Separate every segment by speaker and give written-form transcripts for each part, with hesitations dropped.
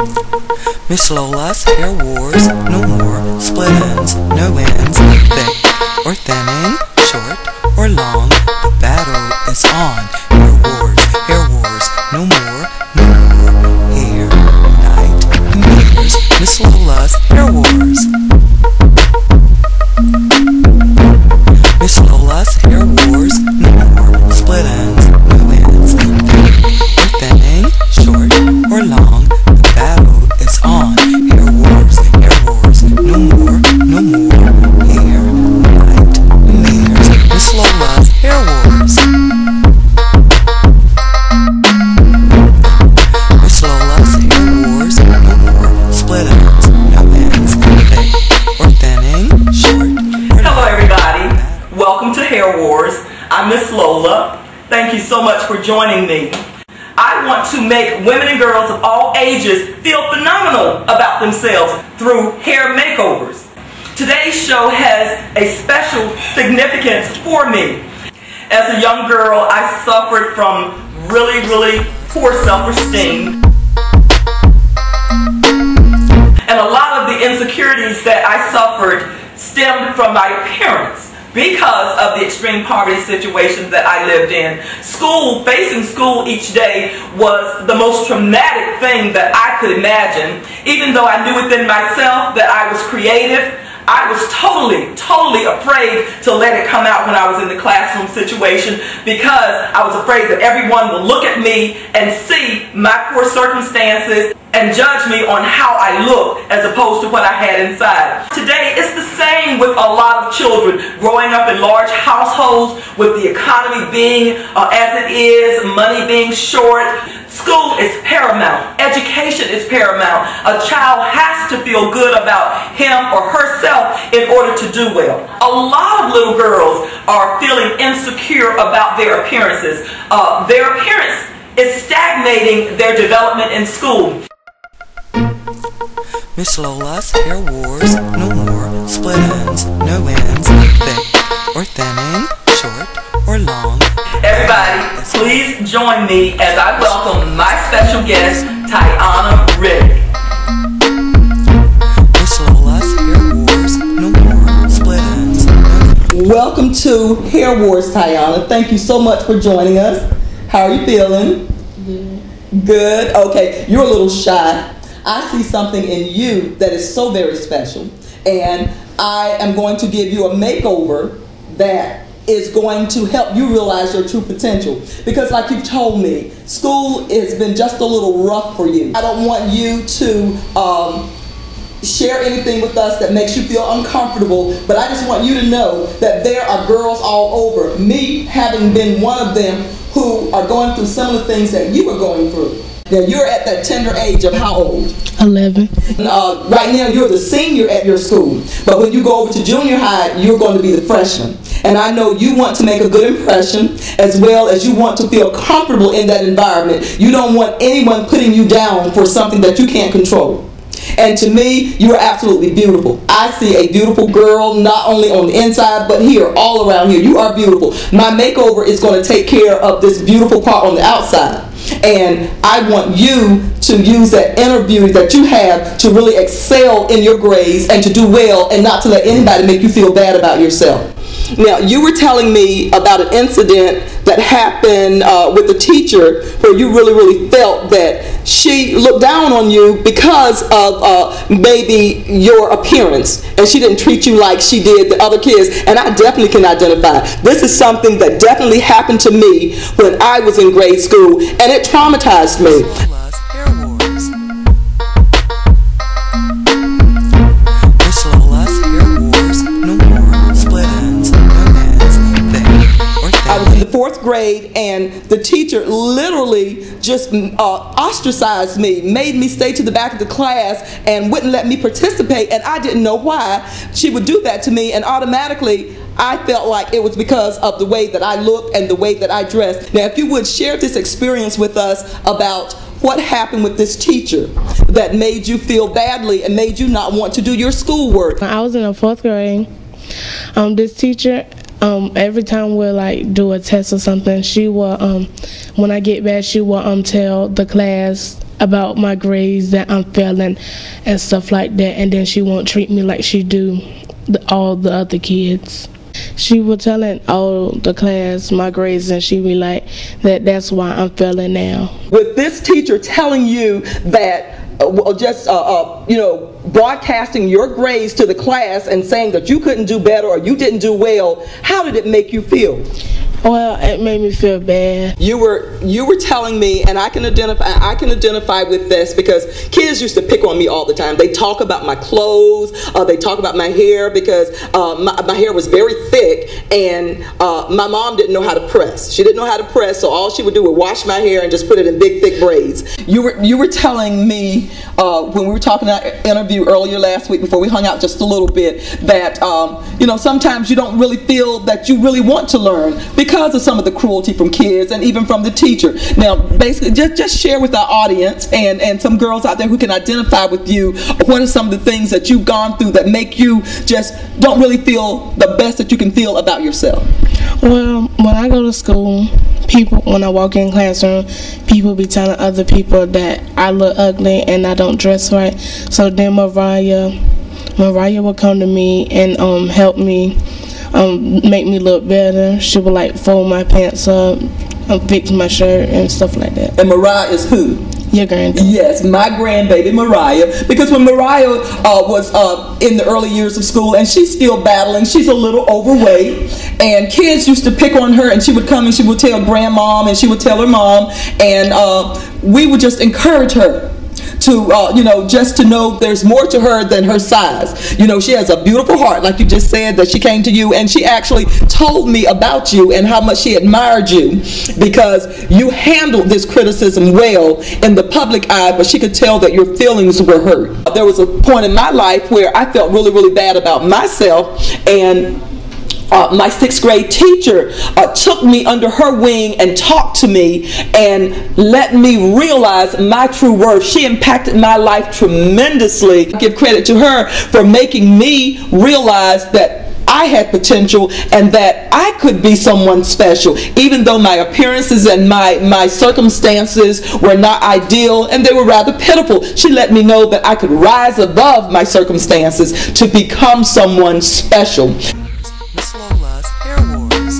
Speaker 1: Miss Lola's Hair Wars, no more split ends, no ends, thick or thinning, short or long, the battle is on. Hair wars, no more hair, night, years. Miss Lola's Hair Wars. Miss Lola's Hair Wars, no more split ends, no ends, thick or thinning, short or long, the battle is on. Hair wars, no more hair, night, years. Miss Lola's Hair Wars. Miss Lola's Hair Wars, no more split ends, no ends, thick or thinning, short or
Speaker 2: Hello everybody, welcome to Hair Wars. I'm Miss Lola. Thank you so much for joining me. I want to make women and girls of all ages feel phenomenal about themselves through hair makeovers. Today's show has a special significance for me. As a young girl, I suffered from really poor self-esteem. And a lot of the insecurities that I suffered stemmed from my appearance because of the extreme poverty situations that I lived in. Facing school each day was the most traumatic thing that I could imagine. Even though I knew within myself that I was creative, I was totally afraid to let it come out when I was in the classroom situation, because I was afraid that everyone would look at me and see my poor circumstances and judge me on how I look as opposed to what I had inside. Today, it's the same with a lot of children growing up in large households, with the economy being as it is, money being short. School is paramount. Education is paramount. A child has to feel good about him or herself in order to do well. A lot of little girls are feeling insecure about their appearances. Their appearance is stagnating their development in school.
Speaker 1: Miss Lola's Hair Wars, no more split ends, no ends, thick or thinning, short or long.
Speaker 2: Everybody, please join me as I welcome my special guest, Tiana Riddick.
Speaker 1: Miss Lola's Hair Wars, no more split ends, no.
Speaker 3: Welcome to Hair Wars, Tiana. Thank you so much for joining us. How are you feeling? Good. Good? Okay, you're a little shy. I see something in you that is so very special, and I am going to give you a makeover that is going to help you realize your true potential. Because like you've told me, school has been just a little rough for you. I don't want you to share anything with us that makes you feel uncomfortable, but I just want you to know that there are girls all over, me having been one of them, who are going through similar things that you were going through. Now, you're at that tender age of how old?
Speaker 4: 11.
Speaker 3: Right now, you're the senior at your school. But when you go over to junior high, you're going to be the freshman. And I know you want to make a good impression, as well as you want to feel comfortable in that environment. You don't want anyone putting you down for something that you can't control. And to me, you are absolutely beautiful. I see a beautiful girl, not only on the inside, but here, all around here. You are beautiful. My makeover is going to take care of this beautiful part on the outside. And I want you to use that inner beauty that you have to really excel in your grades and to do well, and not to let anybody make you feel bad about yourself. Now, you were telling me about an incident that happened with a teacher where you really felt that she looked down on you because of maybe your appearance, and she didn't treat you like she did the other kids. And I definitely can identify. This is something that definitely happened to me when I was in grade school, and it traumatized me. I was in the 4th grade, and the teacher literally just ostracized me, made me stay to the back of the class, and wouldn't let me participate, and I didn't know why she would do that to me, and automatically I felt like it was because of the way that I looked and the way that I dressed. Now, if you would share this experience with us about what happened with this teacher that made you feel badly and made you not want to do your schoolwork.
Speaker 4: I was in the 4th grade. This teacher, every time we'll like do a test or something, she will when I get back, she will tell the class about my grades, that I'm failing and stuff like that, and then she won't treat me like she do all the other kids. She was telling all the class my grades, and she be like, that's why I'm failing now.
Speaker 3: With this teacher telling you that, broadcasting your grades to the class and saying that you couldn't do better or you didn't do well, how did it make you feel?
Speaker 4: Well, it made me feel bad.
Speaker 3: You were telling me, and I can identify with this because kids used to pick on me all the time. They talk about my clothes, they talk about my hair because my hair was very thick, and my mom didn't know how to press. She didn't know how to press, so all she would do was wash my hair and just put it in big thick braids. You were telling me when we were talking in our interview earlier last week before we hung out just a little bit that sometimes you don't really feel that you really want to learn because of some of the cruelty from kids and even from the teacher. Now, basically, just share with our audience and some girls out there who can identify with you, what are some of the things that you've gone through that make you just don't really feel the best that you can feel about yourself?
Speaker 4: Well, when I go to school, when I walk in classroom, people be telling other people that I look ugly and I don't dress right. So then Mariah will come to me and help me, make me look better. She would like fold my pants up, fix my shirt and stuff like that.
Speaker 3: And Mariah is who?
Speaker 4: Your granddaughter.
Speaker 3: Yes, my grandbaby Mariah. Because when Mariah was in the early years of school, and she's still battling, she's a little overweight, and kids used to pick on her, and she would come and she would tell grandmom and she would tell her mom, and we would just encourage her to just to know there's more to her than her size. She has a beautiful heart, like you just said, that she came to you and she actually told me about you and how much she admired you because you handled this criticism well in the public eye, but she could tell that your feelings were hurt. There was a point in my life where I felt really, really bad about myself, and my 6th grade teacher took me under her wing and talked to me and let me realize my true worth. She impacted my life tremendously. I give credit to her for making me realize that I had potential and that I could be someone special, even though my appearances and my circumstances were not ideal and they were rather pitiful. She let me know that I could rise above my circumstances to become someone special.
Speaker 1: Miss Lola's Hair Wars.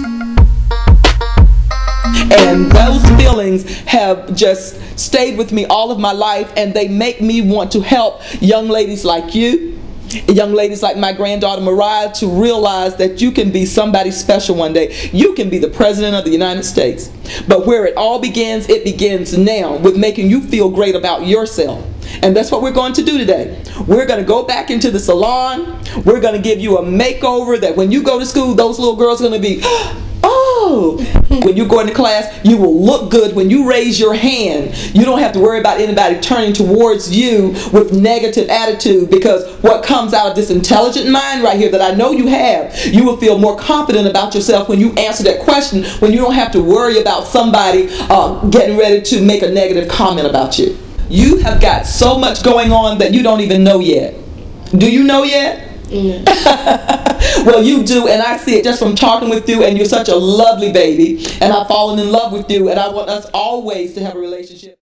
Speaker 3: And those feelings have just stayed with me all of my life, and they make me want to help young ladies like you, young ladies like my granddaughter Mariah, to realize that you can be somebody special one day. You can be the President of the United States. But where it all begins, it begins now with making you feel great about yourself. And that's what we're going to do today. We're going to go back into the salon. We're going to give you a makeover that when you go to school, those little girls are going to be, oh. When you go into class, you will look good. When you raise your hand, you don't have to worry about anybody turning towards you with negative attitude, because what comes out of this intelligent mind right here that I know you have, you will feel more confident about yourself when you answer that question, when you don't have to worry about somebody getting ready to make a negative comment about you. You have got so much going on that you don't even know yet. Do you know yet?
Speaker 4: Yeah.
Speaker 3: Well, you do, and I see it just from talking with you, and you're such a lovely baby, and I've fallen in love with you, and I want us always to have a relationship.